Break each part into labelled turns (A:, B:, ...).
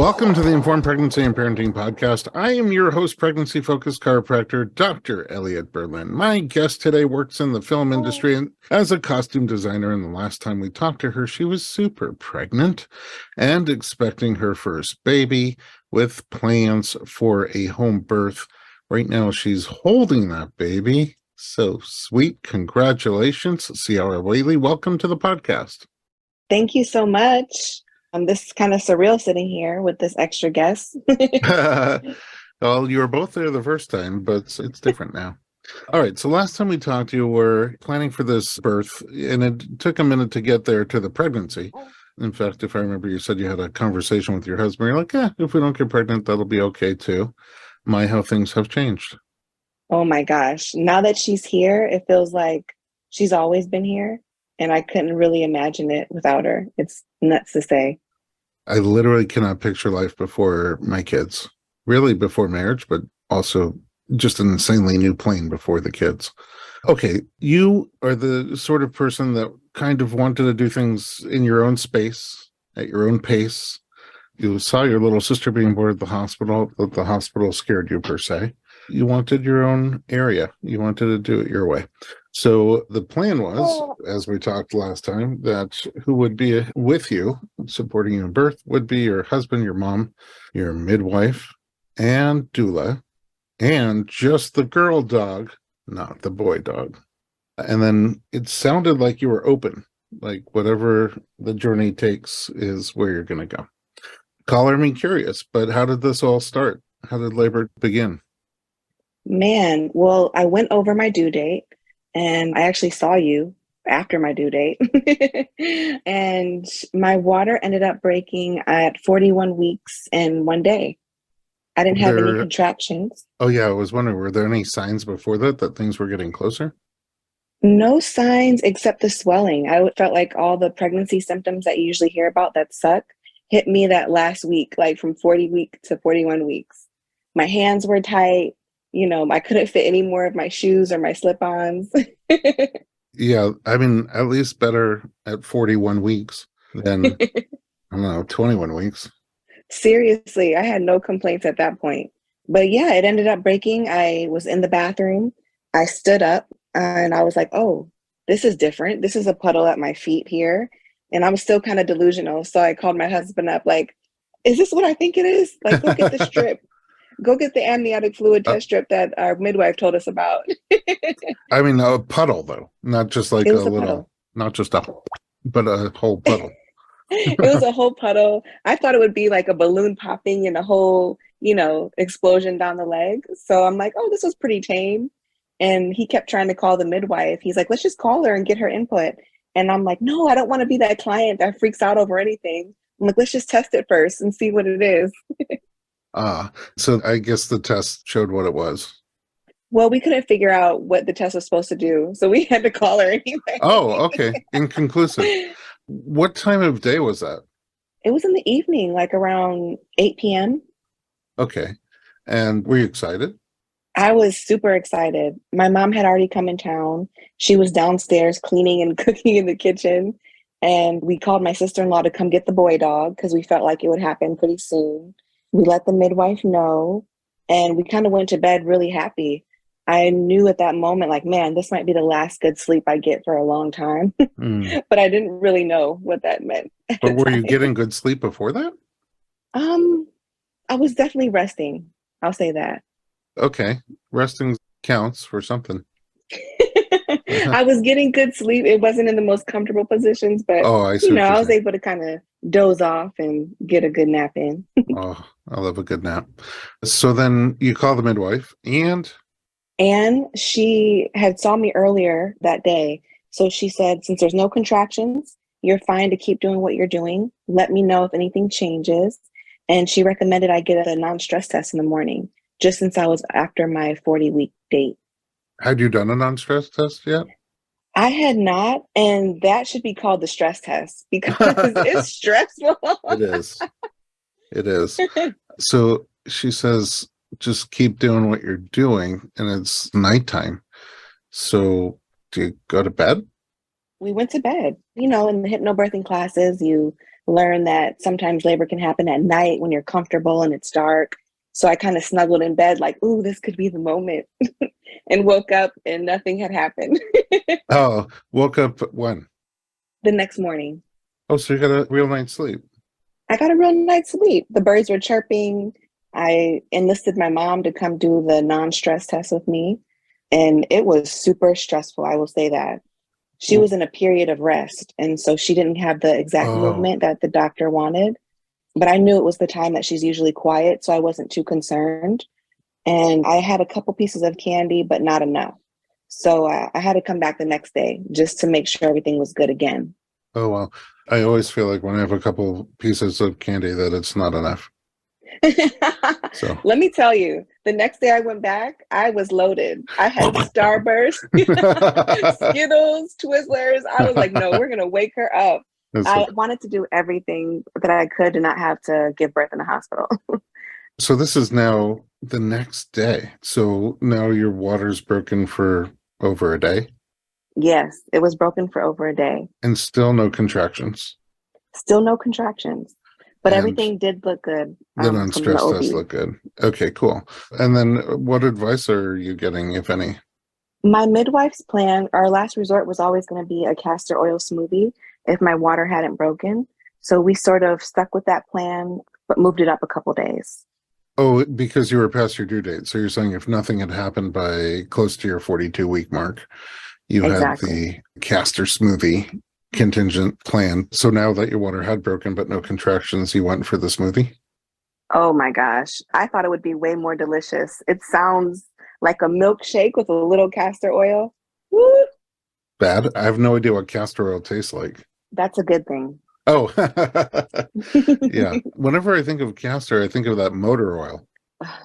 A: Welcome to the Informed Pregnancy and Parenting Podcast. I am your host, pregnancy-focused chiropractor, Dr. Elliot Berlin. My guest today works in the film industry and as a costume designer, and the last time we talked to her, she was super pregnant and expecting her first baby with plans for a home birth. Right now, she's holding that baby. So sweet. Congratulations, Ciara Whaley. Welcome to the podcast.
B: Thank you so much. This is kind of surreal sitting here with this extra guest.
A: Well, you were both there the first time, but it's different now. All right. So last time we talked, you were planning for this birth, and it took a minute to get there to the pregnancy. In fact, if I remember, you said you had a conversation with your husband. You're like, if we don't get pregnant, that'll be okay too. How things have changed.
B: Oh my gosh. Now that she's here, it feels like she's always been here. And I couldn't really imagine it without her. It's nuts to say.
A: I literally cannot picture life before my kids. Really before marriage, but also just an insanely new plane before the kids. Okay, you are the sort of person that kind of wanted to do things in your own space, at your own pace. You saw your little sister being born at the hospital, but the hospital scared you per se. You wanted your own area. You wanted to do it your way. So the plan was, as we talked last time, that who would be with you, supporting you in birth, would be your husband, your mom, your midwife, and doula, and just the girl dog, not the boy dog. And then it sounded like you were open, like whatever the journey takes is where you're going to go. Color me curious, but how did this all start? How did labor begin?
B: Man, well, I went over my due date and I actually saw you after my due date. And my water ended up breaking at 41 weeks and 1 day. I didn't have any contractions.
A: Oh, yeah. I was wondering, were there any signs before that things were getting closer?
B: No signs except the swelling. I felt like all the pregnancy symptoms that you usually hear about that suck hit me that last week, like from 40 weeks to 41 weeks. My hands were tight. I couldn't fit any more of my shoes or my slip-ons.
A: Yeah, I mean, at least better at 41 weeks than, I don't know, 21 weeks.
B: Seriously, I had no complaints at that point. But yeah, it ended up breaking. I was in the bathroom. I stood up and I was like, oh, this is different. This is a puddle at my feet here. And I was still kind of delusional. So I called my husband up like, is this what I think it is? Like, look at the strip. Go get the amniotic fluid test strip that our midwife told us about.
A: I mean, a puddle, though, not just like a little, puddle. Not just but a whole puddle.
B: It was a whole puddle. I thought it would be like a balloon popping and a whole, explosion down the leg. So I'm like, oh, this was pretty tame. And he kept trying to call the midwife. He's like, let's just call her and get her input. And I'm like, no, I don't want to be that client that freaks out over anything. I'm like, let's just test it first and see what it is.
A: So I guess the test showed what it was.
B: Well, we couldn't figure out what the test was supposed to do, so we had to call her anyway.
A: Oh, okay. Inconclusive. What time of day was that?
B: It was in the evening, like around 8 p.m.
A: Okay. And were you excited?
B: I was super excited. My mom had already come in town. She was downstairs cleaning and cooking in the kitchen. And we called my sister-in-law to come get the boy dog because we felt like it would happen pretty soon. We let the midwife know, and we kind of went to bed really happy. I knew at that moment, like, man, this might be the last good sleep I get for a long time. But I didn't really know what that meant.
A: But were you getting good sleep before that?
B: I was definitely resting. I'll say that.
A: Okay. Resting counts for something.
B: I was getting good sleep. It wasn't in the most comfortable positions, but I was able to kind of doze off and get a good nap in.
A: Oh, I love a good nap. So then you call the midwife and
B: she had saw me earlier that day. So she said, since there's no contractions, you're fine to keep doing what you're doing. Let me know if anything changes. And she recommended I get a non-stress test in the morning, just since I was after my 40-week date.
A: Had you done a non-stress test yet?
B: I had not, and that should be called the stress test because it's stressful.
A: It is. So she says, just keep doing what you're doing, and it's nighttime. So do you go to bed?
B: We went to bed. You know, in the hypnobirthing classes, you learn that sometimes labor can happen at night when you're comfortable and it's dark. So I kind of snuggled in bed like, ooh, this could be the moment, and woke up and nothing had happened.
A: Oh, woke up when?
B: The next morning,
A: Oh, so you got a real night's sleep.
B: I got a real night's sleep. The birds were chirping. I enlisted my mom to come do the non-stress test with me, and it was super stressful. I will say that. She was in a period of rest, and so she didn't have the exact
A: Oh,
B: movement that the doctor wanted. But I knew it was the time that she's usually quiet, so I wasn't too concerned. And I had a couple pieces of candy, but not enough. So I had to come back the next day just to make sure everything was good again.
A: oh well. I always feel like when I have a couple pieces of candy that it's not enough. So
B: Let me tell you, the next day I went back, I was loaded. I had Starburst, Skittles, Twizzlers. I was like, no, we're going to wake her up.
A: That's
B: I
A: okay.
B: wanted to do everything that I could to not have to give birth in the hospital.
A: So this is now the next day. So now your water's broken for over a day
B: Yes, it was broken for over a day.
A: and still no contractions.
B: Still no contractions, but
A: And
B: everything did look good
A: the
B: from the
A: non-stress test
B: OB.
A: look good. Okay, cool. And then what advice are you getting, if any?
B: My midwife's plan, our last resort was always going to be a castor oil smoothie if my water hadn't broken. So we sort of stuck with that plan, but moved it up a couple days.
A: Oh, because you were past your due date. So you're saying if nothing had happened by close to your 42-week mark, you had
B: Exactly.
A: the castor smoothie contingent plan. So now that your water had broken but no contractions, you went for the smoothie?
B: Oh my gosh. I thought it would be way more delicious. It sounds like a milkshake with a little castor oil. Woo!
A: Bad. I have no idea what castor oil tastes like.
B: That's a good thing.
A: Oh, yeah. Whenever I think of castor, I think of that motor oil.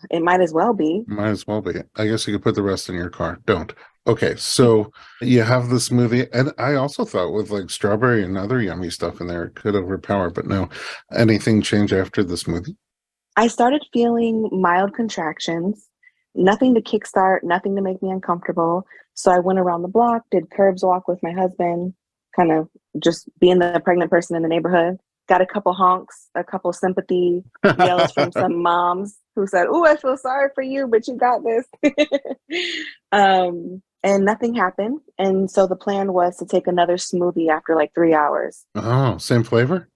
B: It might as well be.
A: Might as well be. I guess you could put the rest in your car. Don't. Okay, so you have the smoothie, and I also thought with like strawberry and other yummy stuff in there, it could overpower, but no. Anything change after the smoothie?
B: I started feeling mild contractions, nothing to kickstart, nothing to make me uncomfortable. So I went around the block, did curbs walk with my husband, kind of just being the pregnant person in the neighborhood. Got a couple honks, a couple sympathy yells from some moms who said, "Oh, I feel sorry for you, but you got this." And nothing happened. And so the plan was to take another smoothie after like 3 hours.
A: Oh, same flavor?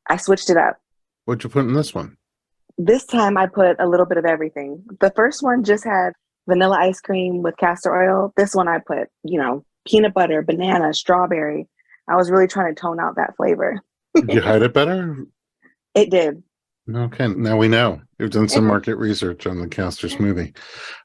B: I switched it up.
A: What'd you put in this one?
B: This time I put a little bit of everything. The first one just had vanilla ice cream with castor oil. This one I put, peanut butter, banana, strawberry. I was really trying to tone out that flavor.
A: Did you hide it better?
B: It did.
A: Okay, now we know. You've done some market research on the castor smoothie.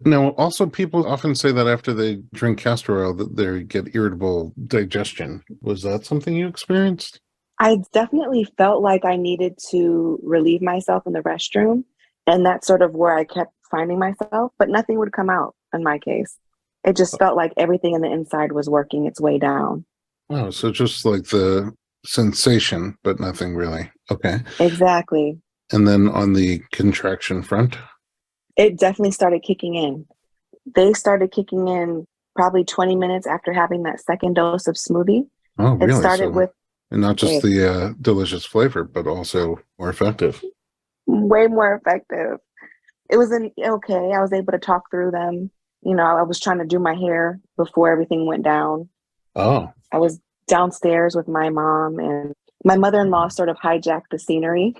A: Now, also, people often say that after they drink castor oil, that they get irritable digestion. Was that something you experienced?
B: I definitely felt like I needed to relieve myself in the restroom. And that's sort of where I kept finding myself, but nothing would come out in my case. It just felt like everything in the inside was working its way down.
A: Oh, so just like the sensation, but nothing really. Okay.
B: Exactly.
A: And then on the contraction front?
B: It definitely started kicking in. They started kicking in probably 20 minutes after having that second dose of smoothie.
A: Oh,
B: It
A: really?
B: started
A: So,
B: with
A: and not just
B: it,
A: the delicious flavor, but also more effective.
B: way more effective. It was okay. I was able to talk through them. I was trying to do my hair before everything went down.
A: Oh,
B: I was downstairs with my mom, and my mother-in-law sort of hijacked the scenery.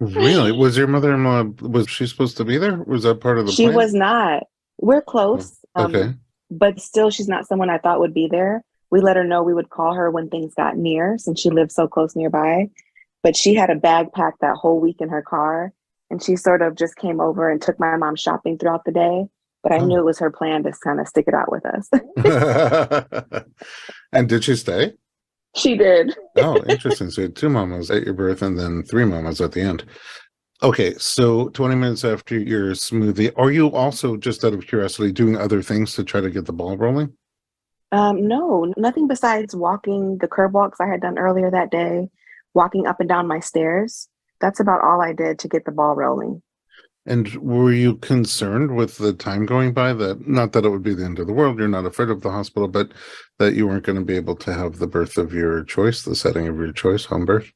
A: really? Was your mother-in-law, was she supposed to be there? Was that part of the
B: She
A: plan?
B: was not. We're
A: Oh,
B: close,
A: okay.
B: but still, she's not someone I thought would be there. We let her know we would call her when things got near since she lived so close nearby. But she had a bag packed that whole week in her car, and she sort of just came over and took my mom shopping throughout the day. But I knew
A: Oh.
B: it was her plan to kind of stick it out with us.
A: And did she stay?
B: She did.
A: Oh, interesting. So you had two mamas at your birth and then three mamas at the end. Okay, so 20 minutes after your smoothie, are you also, just out of curiosity, doing other things to try to get the ball rolling?
B: No, nothing besides walking the curb walks I had done earlier that day, walking up and down my stairs. That's about all I did to get the ball rolling.
A: And were you concerned with the time going by, that not that it would be the end of the world, you're not afraid of the hospital, but that you weren't going to be able to have the birth of your choice, the setting of your choice, home birth?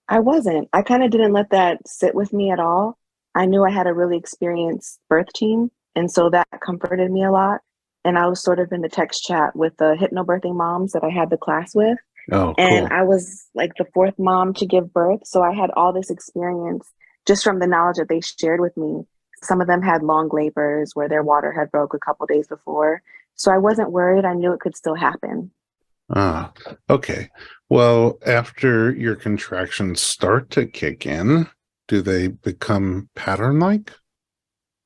B: I wasn't. I kind of didn't let that sit with me at all. I knew I had a really experienced birth team, and so that comforted me a lot. And I was sort of in the text chat with the hypnobirthing moms that I had the class with.
A: Oh,
B: And
A: cool.
B: I was like the fourth mom to give birth. So I had all this experience just from the knowledge that they shared with me. Some of them had long labors where their water had broke a couple days before. So I wasn't worried. I knew it could still happen.
A: Ah, okay. Well, after your contractions start to kick in, do they become pattern-like?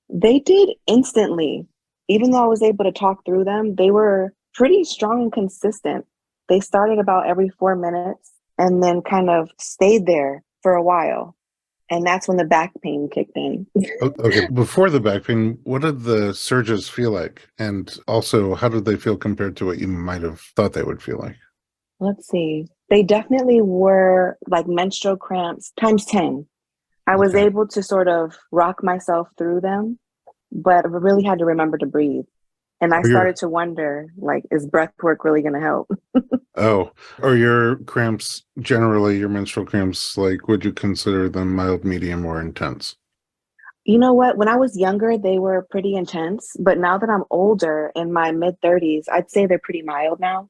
B: They did instantly. Even though I was able to talk through them, they were pretty strong and consistent. They started about every 4 minutes and then kind of stayed there for a while. And that's when the back pain kicked in.
A: Okay, before the back pain, what did the surges feel like? And also, how did they feel compared to what you might have thought they would feel like?
B: Let's see. They definitely were like menstrual cramps times 10. I was
A: Okay.
B: able to sort of rock myself through them, but I really had to remember to breathe. And I
A: Are your
B: started to wonder, like, is breath work really going to help?
A: oh, are your cramps generally your menstrual cramps, like, would you consider them mild, medium, or intense?
B: You know what? When I was younger, they were pretty intense, but now that I'm older in my mid 30s, I'd say they're pretty mild now.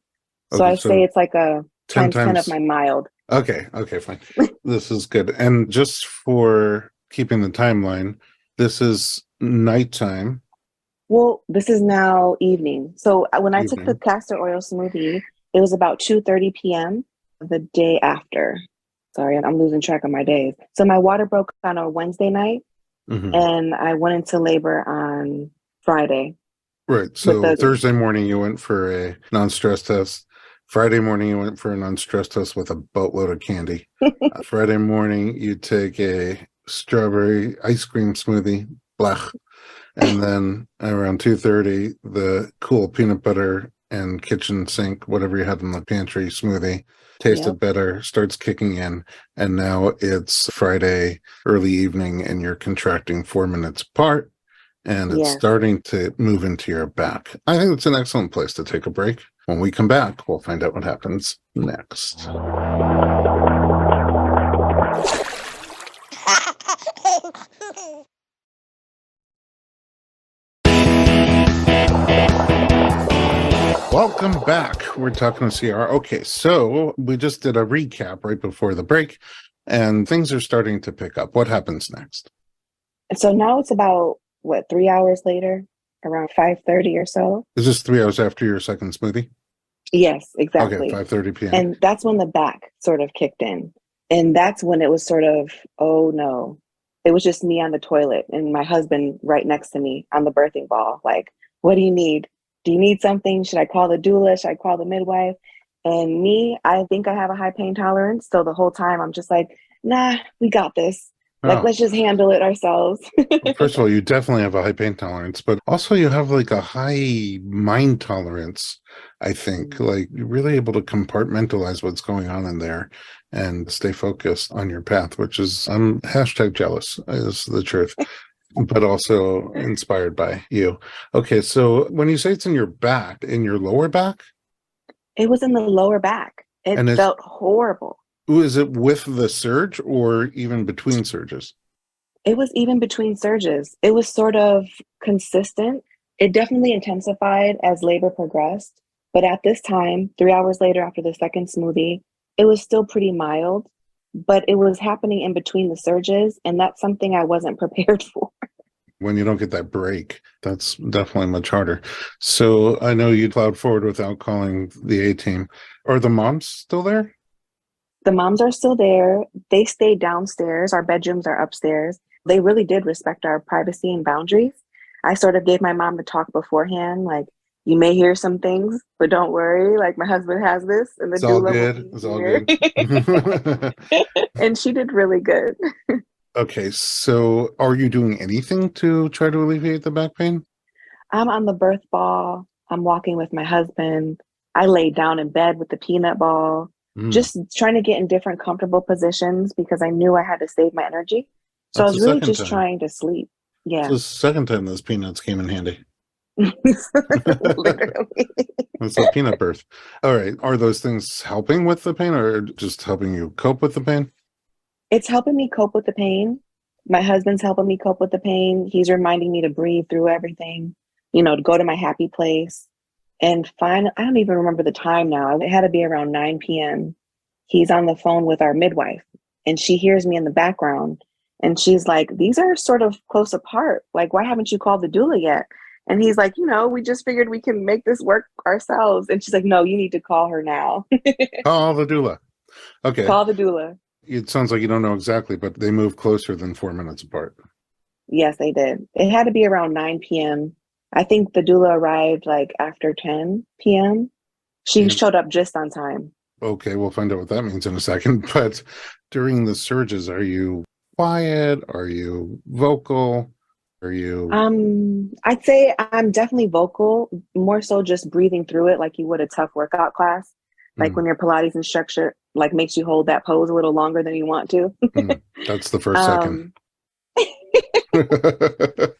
B: So
A: Okay,
B: I'd say
A: so
B: it's like a
A: 10
B: times 10 of
A: times.
B: my mild.
A: Okay, fine. This is good. And just for keeping the timeline, this is nighttime,
B: Well, this is now evening. So when I took the
A: evening.
B: castor oil smoothie, it was about 2:30 p.m. the day after. Sorry, I'm losing track of my days. So my water broke on a Wednesday night,
A: Hmm.
B: and I went into labor on Friday
A: Right.
B: with
A: So
B: the
A: Thursday morning, you went for a non-stress test. Friday morning, you went for a non-stress test with a boatload of candy. Friday morning, you take a strawberry ice cream smoothie, blech. And then around 2:30, the cool peanut butter and kitchen sink, whatever you had in the pantry smoothie,
B: Yep.
A: tasted better, starts kicking in. And now it's Friday early evening and you're contracting 4 minutes apart and it's
B: Yes.
A: starting to move into your back. I think it's an excellent place to take a break. When we come back, we'll find out what happens next. Welcome back. We're talking to CR. Okay, so we just did a recap right before the break, and things are starting to pick up. What happens next?
B: So now it's about what, 3 hours later, around 5:30 or so.
A: Is this 3 hours after your second smoothie?
B: Yes,
A: Okay,
B: exactly.
A: 5:30 p.m.
B: And that's when the back sort of kicked in. And that's when it was sort of, oh no. It was just me on the toilet and my husband right next to me on the birthing ball. Like, what do you need? Do you need something? Should I call the doula? Should I call the midwife? And me, I think I have a high pain tolerance. So the whole time I'm just like, nah, we got this. Like,
A: Oh,
B: let's just handle it ourselves.
A: well, first of all, you definitely have a high pain tolerance, but also you have like a high mind tolerance, I think. Like you're really able to compartmentalize what's going on in there and stay focused on your path, which is, I'm hashtag jealous, is the truth, but also inspired by you. Okay, so when you say it's in your back, in your lower back,
B: It was in the lower back. It
A: and
B: felt horrible.
A: is it with the surge or even between surges?
B: It was even between surges. It was sort of consistent. It definitely intensified as labor progressed. But at this time, 3 hours later after the second smoothie, it was still pretty mild, but it was happening in between the surges. And that's something I wasn't prepared for.
A: When you don't get that break, that's definitely much harder. So I know you plowed forward without calling the A team. Are the moms still there?
B: The moms are still there. They stayed downstairs. Our bedrooms are upstairs. They really did respect our privacy and boundaries. I sort of gave my mom the talk beforehand, like, you may hear some things, but don't worry. Like, my husband has this, and the
A: It's all
B: doula will
A: good.
B: be
A: It's all
B: here.
A: good.
B: And she did really good.
A: Okay, so are you doing anything to try to alleviate the back pain?
B: I'm on the birth ball. I'm walking with my husband. I laid down in bed with the peanut ball,
A: Mm,
B: just trying to get in different comfortable positions because I knew I had to save my energy. So I
A: That's the
B: was really
A: second
B: just
A: time.
B: trying to sleep.
A: It's
B: Yeah.
A: the second time those peanuts came in handy.
B: Literally.
A: It's a peanut birth. All right. Are those things helping with the pain or just helping you cope with the pain?
B: It's helping me cope with the pain. My husband's helping me cope with the pain. He's reminding me to breathe through everything, to go to my happy place. And finally, I don't even remember the time now. It had to be around 9 p.m. He's on the phone with our midwife, and she hears me in the background. And she's like, "These are sort of close apart. Like, why haven't you called the doula yet?" And he's like, "We just figured we can make this work ourselves." And she's like, "No, you need to call her now."
A: Oh, the doula. Okay.
B: Call the doula.
A: It sounds like you don't know exactly, but they move closer than 4 minutes apart.
B: Yes, they did. It had to be around 9 p.m. I think the doula arrived like after 10 p.m. She
A: And
B: showed up just on time.
A: okay, we'll find out what that means in a second. But during the surges, are you quiet? Are you vocal? Are you
B: I'd say I'm definitely vocal, more so just breathing through it like you would a tough workout class. Like
A: mm,
B: when your Pilates instructor like makes you hold that pose a little longer than you want to.
A: that's the first second.
B: um,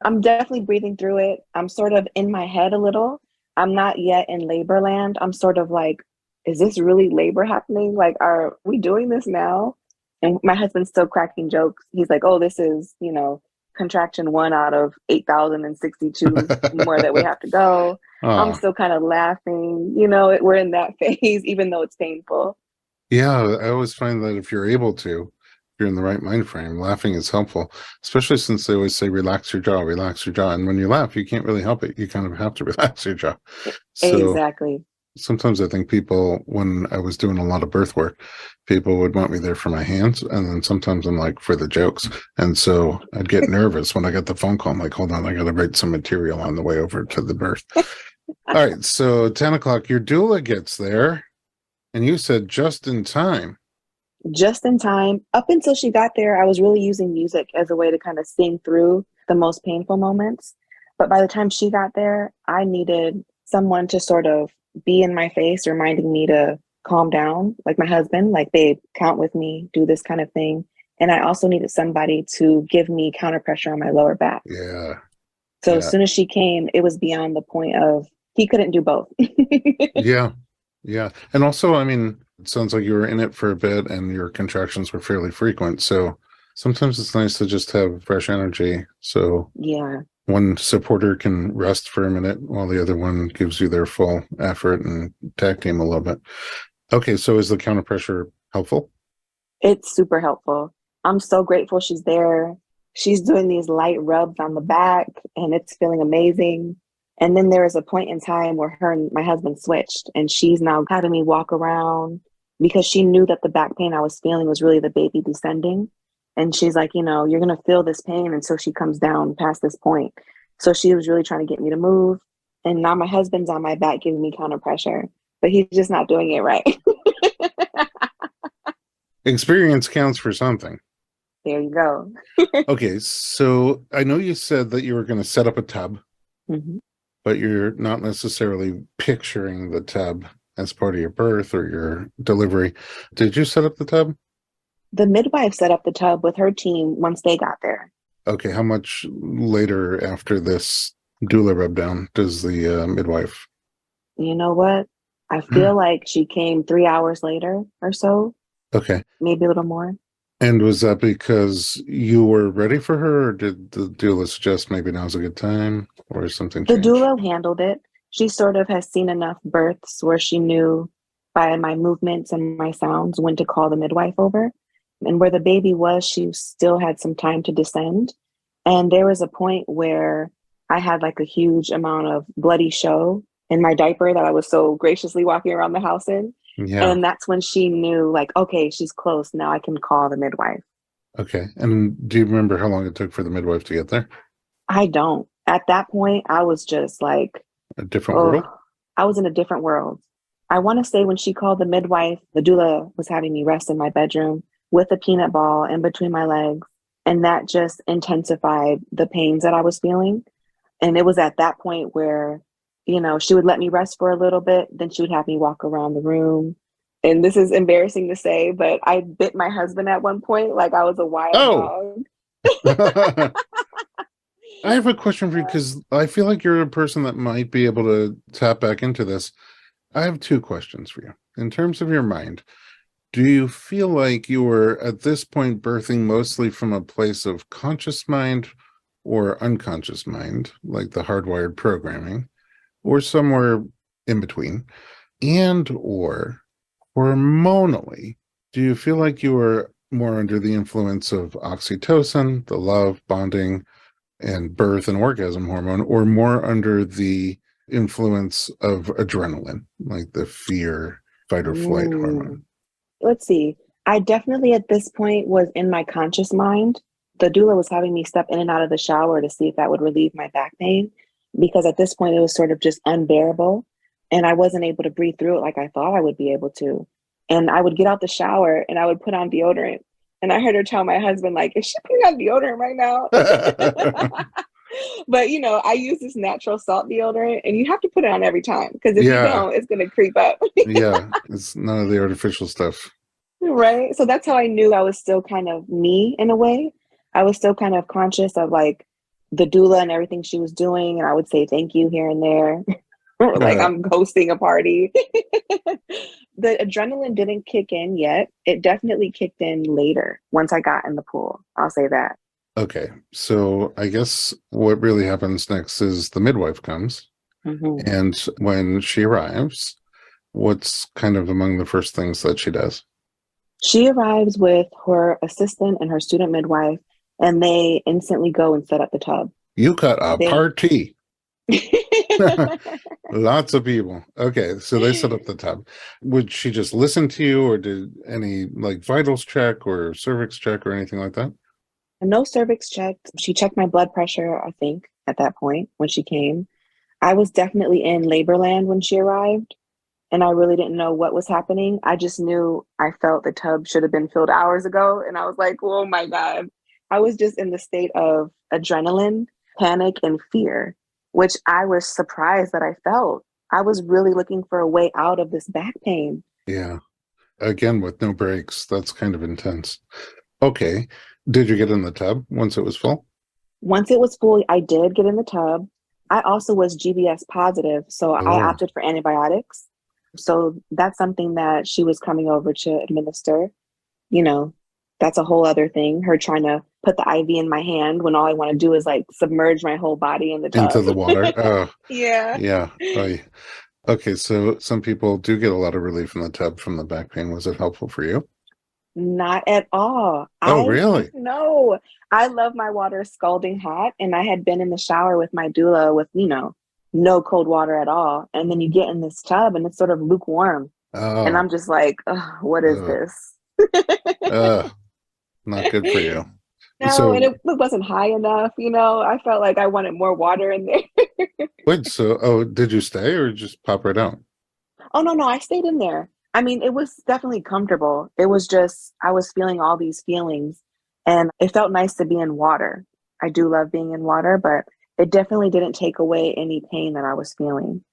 B: I'm definitely breathing through it. I'm sort of in my head a little. I'm not yet in labor land. I'm sort of like, is this really labor happening? Like, are we doing this now? And my husband's still cracking jokes. He's like, oh, this is, contraction one out of 8,062 more that we have to go. I'm
A: Oh,
B: still kind of laughing. We're in that phase, even though it's painful.
A: yeah. I always find that if you're able to, if you're in the right mind frame, laughing is helpful, especially since they always say, relax your jaw, relax your jaw. And when you laugh, you can't really help it. You kind of have to relax your jaw. So
B: Exactly.
A: sometimes I think people, when I was doing a lot of birth work, people would want me there for my hands. And then sometimes I'm like, for the jokes. And so I'd get nervous when I got the phone call. I'm like, hold on, I got to write some material on the way over to the birth. All right. So 10 o'clock, your doula gets there. And you said just in time.
B: Just in time. Up until she got there, I was really using music as a way to kind of sing through the most painful moments. But by the time she got there, I needed someone to sort of be in my face, reminding me to calm down, like my husband, like, babe, count with me, do this kind of thing. And I also needed somebody to give me counter pressure on my lower back.
A: Yeah.
B: So as
A: Yeah.
B: soon as she came, it was beyond the point of he couldn't do both.
A: Yeah. Yeah. And also, I mean, it sounds like you were in it for a bit and your contractions were fairly frequent. So sometimes it's nice to just have fresh energy. So
B: Yeah.
A: one supporter can rest for a minute while the other one gives you their full effort and tag team a little bit. Okay. So is the counter pressure helpful?
B: It's super helpful. I'm so grateful she's there. She's doing these light rubs on the back and it's feeling amazing. And then there was a point in time where her and my husband switched and she's now having me walk around because she knew that the back pain I was feeling was really the baby descending. And she's like, you're going to feel this pain until she comes down past this point. So she was really trying to get me to move. And now my husband's on my back giving me counter pressure, but he's just not doing it right.
A: Experience counts for something.
B: There you go.
A: Okay. So I know you said that you were going to set up a tub,
B: Mm-hmm.
A: but you're not necessarily picturing the tub as part of your birth or your delivery. Did you set up the tub?
B: The midwife set up the tub with her team once they got there.
A: Okay, how much later after this doula rub down does the midwife?
B: You know what? I feel like she came 3 hours later or so,
A: Okay.
B: maybe a little more.
A: And was that because you were ready for her, or did the doula suggest maybe now's a good time, or something
B: The
A: changed?
B: doula handled it. She sort of has seen enough births where she knew by my movements and my sounds when to call the midwife over. And where the baby was, she still had some time to descend. And there was a point where I had like a huge amount of bloody show in my diaper that I was so graciously walking around the house in.
A: Yeah.
B: And that's when she knew, like, okay, she's close. Now I can call the midwife.
A: Okay. And do you remember how long it took for the midwife to get there?
B: I don't. At that point, I was just like,
A: A different
B: oh,
A: world?
B: I was in a different world. I want to say when she called the midwife, the doula was having me rest in my bedroom with a peanut ball in between my legs. And that just intensified the pains that I was feeling. And it was at that point where, she would let me rest for a little bit. Then she would have me walk around the room. And this is embarrassing to say, but I bit my husband at one point like I was a wild
A: Oh,
B: dog.
A: I have a question for you because I feel like you're a person that might be able to tap back into this. I have two questions for you. In terms of your mind, do you feel like you were at this point birthing mostly from a place of conscious mind or unconscious mind, like the hardwired programming, or somewhere in between? And or hormonally, do you feel like you were more under the influence of oxytocin, the love, bonding, and birth and orgasm hormone, or more under the influence of adrenaline, like the fear, fight or flight
B: Mm.
A: hormone?
B: Let's see. I definitely at this point was in my conscious mind. The doula was having me step in and out of the shower to see if that would relieve my back pain because at this point it was sort of just unbearable and I wasn't able to breathe through it like I thought I would be able to. And I would get out the shower and I would put on deodorant. And I heard her tell my husband, like, is she putting on deodorant right now? But I use this natural salt deodorant and you have to put it on every time because if you
A: Yeah,
B: don't, it's going to creep up.
A: yeah, it's none of the artificial stuff.
B: Right. So that's how I knew I was still kind of me in a way. I was still kind of conscious of like the doula and everything she was doing. And I would say thank you here and there. Like I'm hosting a party. The adrenaline didn't kick in yet. It definitely kicked in later once I got in the pool. I'll say that.
A: Okay, so I guess what really happens next is the midwife comes,
B: Mhm.
A: and when she arrives, what's kind of among the first things that she does?
B: She arrives with her assistant and her student midwife, and they instantly go and set up the tub.
A: You got a
B: They
A: party. Lots of people. Okay, so they set up the tub. Would she just listen to you, or did any like vitals check or cervix check or anything like that?
B: no cervix checked. She checked my blood pressure, I think, at that point when she came. I was definitely in labor land when she arrived, and I really didn't know what was happening. I just knew I felt the tub should have been filled hours ago. And I was like, oh my God. I was just in the state of adrenaline, panic, and fear, which I was surprised that I felt. I was really looking for a way out of this back pain.
A: Yeah. Again, with no breaks, that's kind of intense. Okay. Did you get in the tub once it was full?
B: Once it was full, I did get in the tub. I also was GBS positive, so I
A: Oh,
B: opted for antibiotics. So that's something that she was coming over to administer. You know, that's a whole other thing. Her trying to put the IV in my hand when all I want to do is like submerge my whole body in the
A: into
B: tub.
A: the water. Oh,
B: Yeah.
A: yeah. Okay, so some people do get a lot of relief in the tub from the back pain. Was it helpful for you?
B: Not at all.
A: Oh,
B: I
A: really?
B: no. I love my water scalding hot, and I had been in the shower with my doula with, no cold water at all. And then you get in this tub and it's sort of lukewarm. And
A: Oh,
B: I'm just like, ugh, what is
A: uh,
B: this?
A: uh, not good for you.
B: No, and
A: So,
B: it wasn't high enough. I felt like I wanted more water in there.
A: wait, did you stay or just pop right out?
B: Oh, no, no, I stayed in there. I mean, it was definitely comfortable. It was just, I was feeling all these feelings and it felt nice to be in water. I do love being in water, but it definitely didn't take away any pain that I was feeling.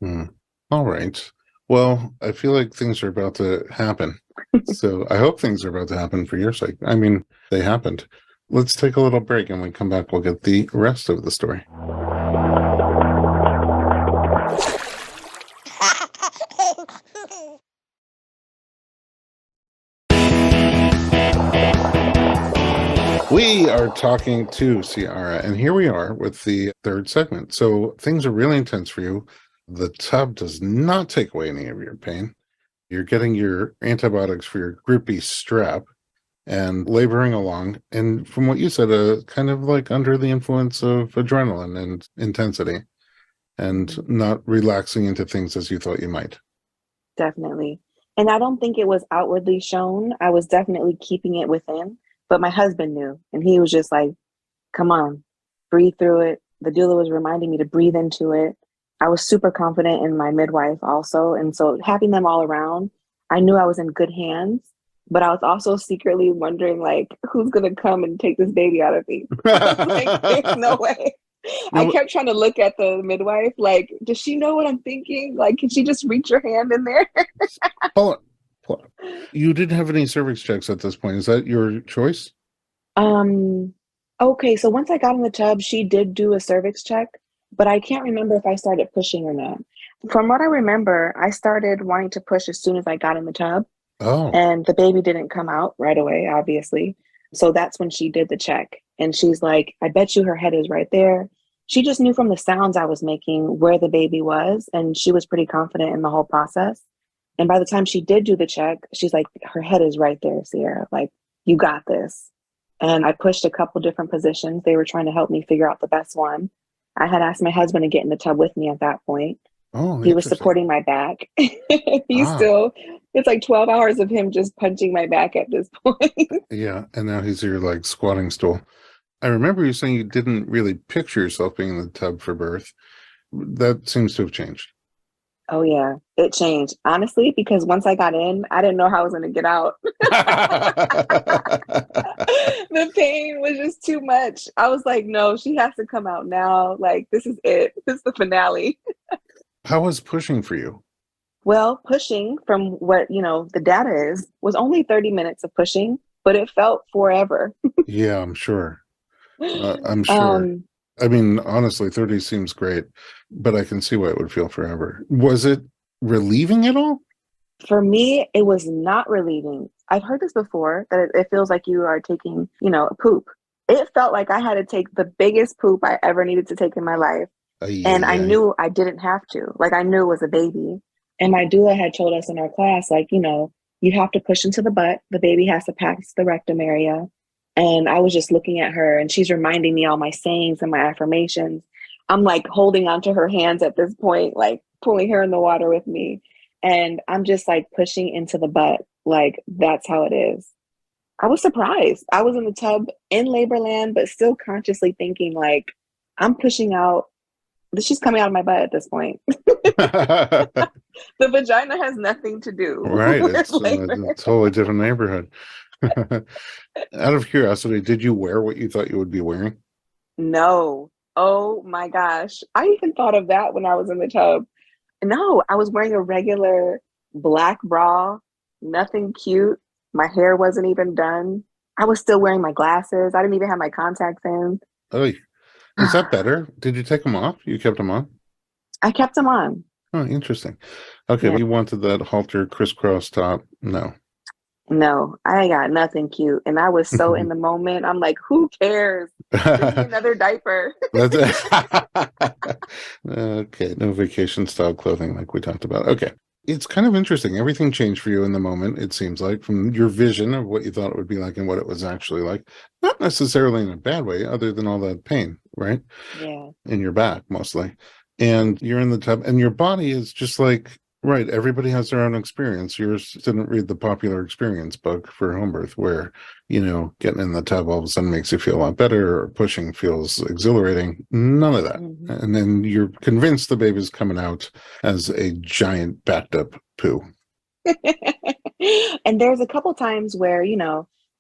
A: Hmm. All right. Well, I feel like things are about to happen. So I hope things are about to happen for your sake. I mean, they happened. Let's take a little break and when we come back, we'll get the rest of the story. We are talking to Ciara, and here we are with the third segment. So things are really intense for you. The tub does not take away any of your pain. You're getting your antibiotics for your grippy strap and laboring along. And from what you said, kind of like under the influence of adrenaline and intensity and not relaxing into things as you thought you might.
B: Definitely. And I don't think it was outwardly shown. I was definitely keeping it within, but my husband knew and he was just like, come on, breathe through it. The doula was reminding me to breathe into it. I was super confident in my midwife also. And so having them all around, I knew I was in good hands, but I was also secretly wondering like, who's going to come and take this baby out of me? I was like, there's no way. I
A: Now,
B: kept trying to look at the midwife, like, does she know what I'm thinking? Like, can she just reach her hand in there?
A: hold on. You didn't have any cervix checks at this point. Is that your choice?
B: Um, okay, so once I got in the tub, she did do a cervix check, but I can't remember if I started pushing or not. From what I remember, I started wanting to push as soon as I got in the tub,
A: Oh,
B: and the baby didn't come out right away, obviously. So that's when she did the check. And she's like, I bet you her head is right there. She just knew from the sounds I was making where the baby was, and she was pretty confident in the whole process. And by the time she did do the check, she's like, her head is right there, Ciara. Like, you got this. And I pushed a couple different positions. They were trying to help me figure out the best one. I had asked my husband to get in the tub with me at that point.
A: oh,
B: He was
A: interesting.
B: supporting my back. He's
A: Ah,
B: still, it's like 12 hours of him just punching my back at this point.
A: yeah. And now he's your like squatting stool. I remember you saying you didn't really picture yourself being in the tub for birth. That seems to have changed.
B: Oh, yeah, it changed. Honestly, because once I got in, I didn't know how I was going to get out. The pain was just too much. I was like, no, she has to come out now. Like, this is it. This is the finale.
A: How was pushing for you?
B: Well, pushing from what, the data is was only 30 minutes of pushing, but it felt forever.
A: Yeah, I'm sure. I'm sure.
B: um,
A: I mean, honestly, 30 seems great, but I can see why it would feel forever. Was it relieving at all?
B: for me, it was not relieving. I've heard this before that it feels like you are taking, a poop. It felt like I had to take the biggest poop I ever needed to take in my life.
A: Ay,
B: And
A: ay,
B: I
A: ay.
B: knew I didn't have to. Like, I knew it was a baby. And my doula had told us in our class, like, you have to push into the butt. The baby has to pass the rectum area. And I was just looking at her and she's reminding me all my sayings and my affirmations. I'm like holding onto her hands at this point, like pulling her in the water with me. And I'm just like pushing into the butt. Like, that's how it is. I was surprised. I was in the tub in labor land, but still consciously thinking, like, I'm pushing out. She's coming out of my butt at this point. The vagina has nothing to do
A: Right.
B: with
A: It's
B: labor.
A: a totally different neighborhood. Out of curiosity, did you wear what you thought you would be wearing?
B: No. Oh my gosh. I even thought of that when I was in the tub. No, I was wearing a regular black bra, nothing cute. My hair wasn't even done. I was still wearing my glasses. I didn't even have my contacts in.
A: Oh, is that better? Did you take them off? You kept them on?
B: I kept them on.
A: Oh, interesting. Okay,
B: Yeah.
A: you wanted that halter crisscross top? No.
B: No, I got nothing cute. And I was so in the moment. I'm like, who cares? Send me another diaper.
A: That's okay. No vacation style clothing like we talked about. Okay. It's kind of interesting. Everything changed for you in the moment, it seems like, from your vision of what you thought it would be like and what it was actually like. Not necessarily in a bad way, other than all that pain, right?
B: Yeah.
A: In your back, mostly. And you're in the tub, and your body is just like, right, everybody has their own experience. Yours didn't read the popular experience book for home birth, where, getting in the tub all of a sudden makes you feel a lot better, or pushing feels exhilarating. None of that.
B: Mhm.
A: And then you're convinced the baby's coming out as a giant backed up poo.
B: And there's a couple times where,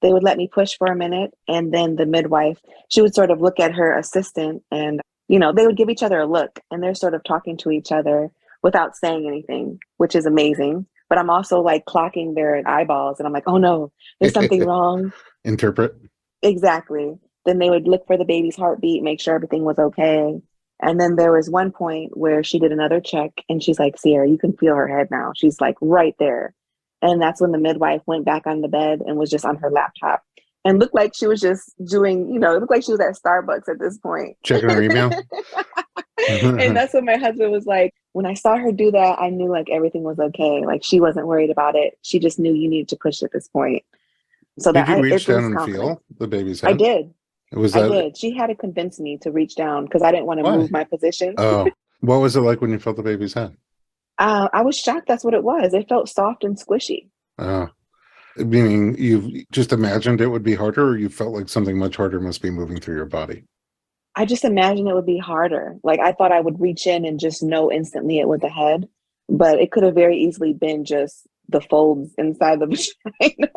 B: they would let me push for a minute and then the midwife, she would sort of look at her assistant and, they would give each other a look and they're sort of talking to each other without saying anything, which is amazing. But I'm also like clocking their eyeballs and I'm like, oh no, there's something wrong.
A: Interpret.
B: Exactly. Then they would look for the baby's heartbeat, make sure everything was okay. And then there was one point where she did another check and she's like, Ciara, you can feel her head now. She's like right there. And that's when the midwife went back on the bed and was just on her laptop and looked like she was just doing, it looked like she was at Starbucks at this point.
A: Checking her email.
B: And that's what my husband was like. When I saw her do that, I knew like everything was okay. Like she wasn't worried about it. She just knew you needed to push at this point. So
A: Did you reach
B: it
A: down
B: was
A: and
B: confidence.
A: feel the baby's
B: I
A: head?
B: did.
A: Was
B: I
A: that
B: did. She had to convince me to reach down because I didn't want to
A: why?
B: move my position.
A: Oh, what was it like when you felt the baby's head?
B: I was shocked that's what it was. It felt soft and squishy.
A: Oh, meaning you just imagined it would be harder, or you felt like something much harder must be moving through your body?
B: I just imagined it would be harder. Like I thought I would reach in and just know instantly it was the head, but it could have very easily been just the folds inside the vagina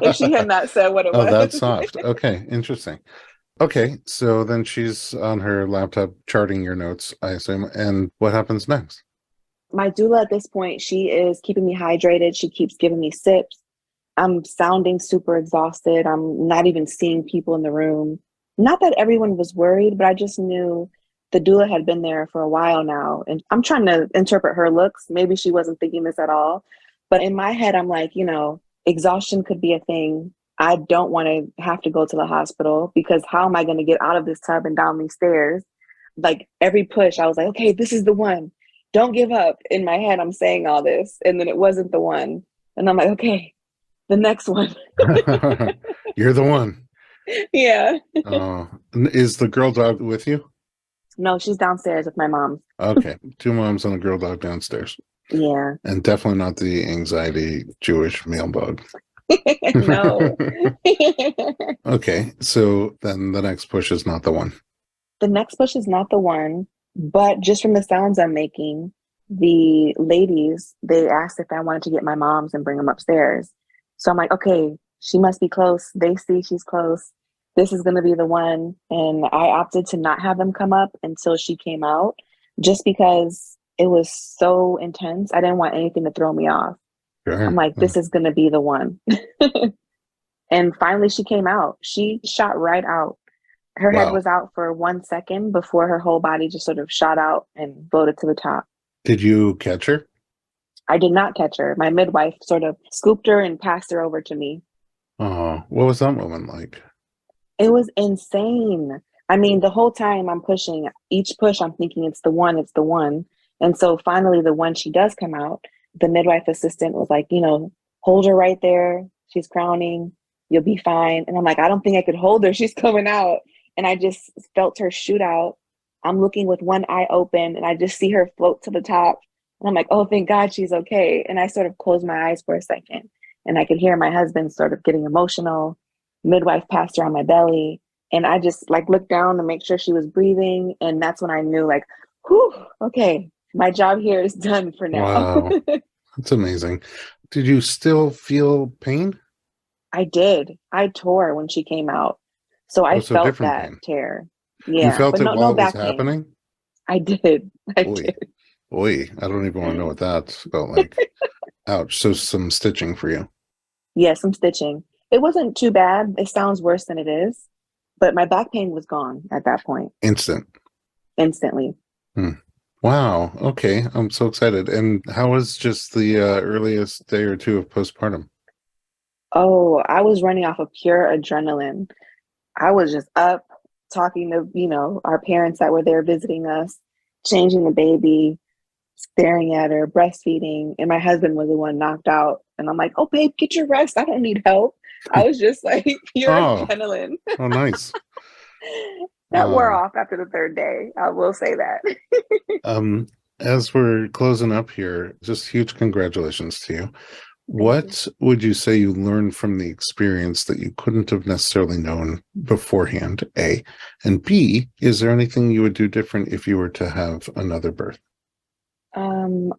B: if she had not said what it
A: Oh,
B: was.
A: that's soft. Okay, interesting. Okay, so then she's on her laptop charting your notes, I assume. And what happens next?
B: My doula at this point, she is keeping me hydrated. She keeps giving me sips. I'm sounding super exhausted. I'm not even seeing people in the room. Not that everyone was worried, but I just knew the doula had been there for a while now. And I'm trying to interpret her looks. Maybe she wasn't thinking this at all. But in my head, I'm like, exhaustion could be a thing. I don't want to have to go to the hospital because how am I going to get out of this tub and down these stairs? Like every push, I was like, okay, this is the one. Don't give up. In my head, I'm saying all this. And then it wasn't the one. And I'm like, okay, the next one.
A: You're the one.
B: Yeah.
A: Is the girl dog with you?
B: No, she's downstairs with my mom.
A: Okay. 2 moms and a girl dog downstairs.
B: Yeah.
A: And definitely not the anxiety Jewish male bug.
B: No.
A: Okay. So then the next push is not the one.
B: The next push is not the one, but just from the sounds I'm making, the ladies, they asked if I wanted to get my moms and bring them upstairs. So I'm like, okay, she must be close. They see she's close. This is going to be the one. And I opted to not have them come up until she came out, just because it was so intense. I didn't want anything to throw me off.
A: Sure.
B: I'm like, this is going to be the one. And finally she came out. She shot right out. Her head was out for 1 second before her whole body just sort of shot out and floated to the top.
A: Did you catch her?
B: I did not catch her. My midwife sort of scooped her and passed her over to me.
A: Oh, what was that moment like?
B: It was insane. I mean, the whole time I'm pushing, each push I'm thinking it's the one, it's the one. And so finally the one she does come out, the midwife assistant was like, hold her right there. She's crowning. You'll be fine. And I'm like, I don't think I could hold her. She's coming out. And I just felt her shoot out. I'm looking with one eye open and I just see her float to the top. And I'm like, oh, thank God she's okay. And I sort of closed my eyes for a second and I could hear my husband sort of getting emotional. Midwife passed her on my belly. And I just looked down to make sure she was breathing. And that's when I knew whew, okay, my job here is done for now.
A: Wow. That's amazing. Did you still feel pain?
B: I did. I tore when she came out. So I felt that pain. Tear. Yeah.
A: You felt it while it was
B: pain.
A: happening?
B: I did. I did.
A: Boy, I don't even want to know what that felt like. Ouch. So some stitching for you.
B: Yeah, some stitching. It wasn't too bad. It sounds worse than it is. But my back pain was gone at that point. Instantly.
A: Wow. Okay. I'm so excited. And how was just the earliest day or two of postpartum?
B: Oh, I was running off of pure adrenaline. I was just up talking to, our parents that were there visiting us, changing the baby, staring at her, breastfeeding. And my husband was the one knocked out. And I'm like, oh, babe, get your rest. I don't need help. I was just pure adrenaline.
A: Oh, nice.
B: That wore off after the 3rd day. I will say that.
A: As we're closing up here, just huge congratulations to you. What would you say you learned from the experience that you couldn't have necessarily known beforehand, A? And B, is there anything you would do different if you were to have another birth?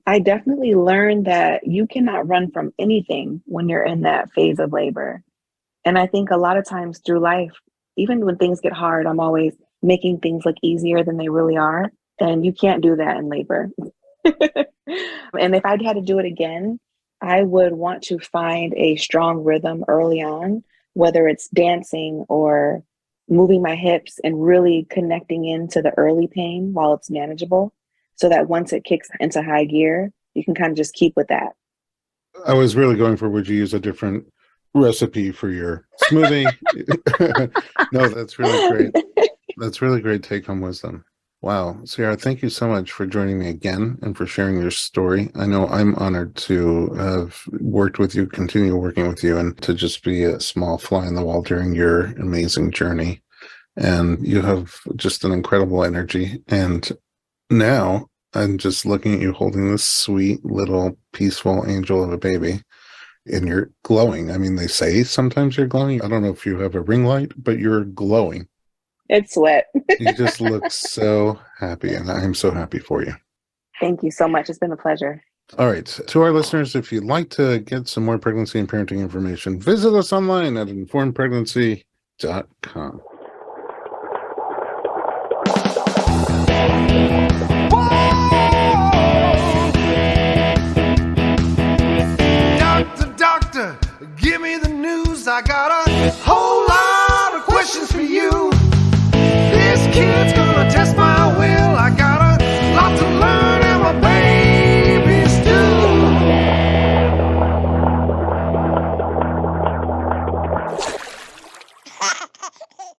B: I definitely learned that you cannot run from anything when you're in that phase of labor. And I think a lot of times through life, even when things get hard, I'm always making things look easier than they really are. And you can't do that in labor. And if I'd had to do it again, I would want to find a strong rhythm early on, whether it's dancing or moving my hips and really connecting into the early pain while it's manageable, so that once it kicks into high gear, you can kind of just keep with that.
A: I was really going for, would you use a different recipe for your smoothie? No, that's really great. That's really great take-home wisdom. Wow. Ciara, thank you so much for joining me again and for sharing your story. I know I'm honored to have worked with you, continue working with you, and to just be a small fly on the wall during your amazing journey. And you have just an incredible energy. And now I'm just looking at you holding this sweet little peaceful angel of a baby. And you're glowing. I mean, they say sometimes you're glowing. I don't know if you have a ring light, but you're glowing.
B: It's sweat.
A: You just look so happy, and I'm so happy for you.
B: Thank you so much. It's been a pleasure.
A: All right. To our listeners, if you'd like to get some more pregnancy and parenting information, visit us online at informedpregnancy.com.
C: Whoa! me the news. I got a whole lot of questions for you. This kid's gonna test my will. I got